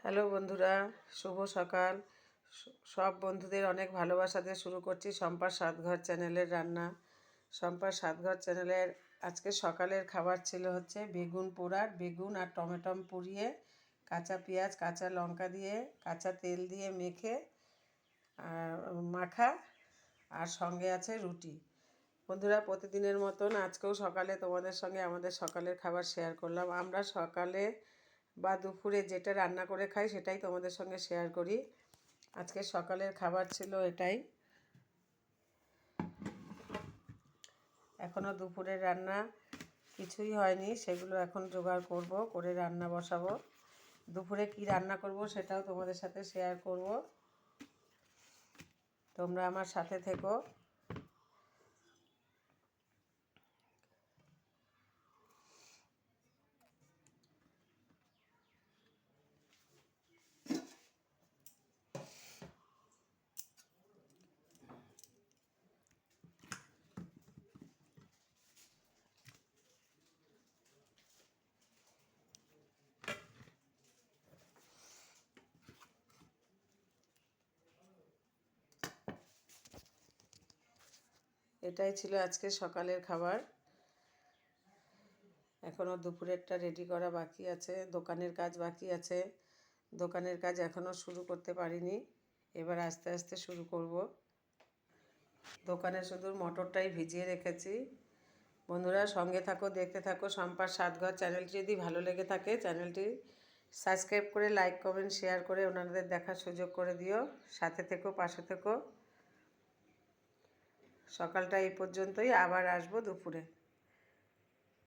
Hello বন্ধুরা, শুভ সকাল। সব বন্ধুদের অনেক ভালোবাসা দিয়ে শুরু করছি শম্পার স্বাদঘর চ্যানেলের রান্না। শম্পার স্বাদঘর চ্যানেলের আজকে সকালের খাবার ছিল হচ্ছে বেগুন পোড়ার, বেগুন আর টমেটম পুড়িয়ে কাঁচা পেঁয়াজ কাঁচা লঙ্কা দিয়ে কাঁচা তেল দিয়ে মেখে মাখা, আর সঙ্গে আছে রুটি। বন্ধুরা, প্রতিদিনের মতন আজকেও সকালে তোমাদের সঙ্গে আমাদের সকালের খাবার শেয়ার করলাম। আমরা সকালে বা দুপুরে যেটা রান্না করে খাই সেটাই তোমাদের সঙ্গে শেয়ার করি। আজকে সকালের খাবার ছিল এটাই। এখনও দুপুরের রান্না কিছুই হয়নি, সেগুলো এখন জোগাড় করব, করে রান্না বসাবো। দুপুরে কি রান্না করব সেটাও তোমাদের সাথে শেয়ার করব, তোমরা আমার সাথে থেকো। এটাই ছিল আজকে সকালের খাবার। এখনও দুপুরেরটা রেডি করা বাকি আছে, দোকানের কাজ বাকি আছে। দোকানের কাজ এখনও শুরু করতে পারিনি, এবার আস্তে আস্তে শুরু করব। দোকানে শুধু মটরটাই ভিজিয়ে রেখেছি। বন্ধুরা, সঙ্গে থাকো, দেখতে থাকো শম্পার স্বাদঘর। চ্যানেলটি যদি ভালো লেগে থাকে চ্যানেলটি সাবস্ক্রাইব করে লাইক কমেন্ট শেয়ার করে ওনাদের দেখার সুযোগ করে দিও। সাথে থেকো, পাশে থেকো। সকালটা এই পর্যন্তই, আবার আসবো দুপুরে।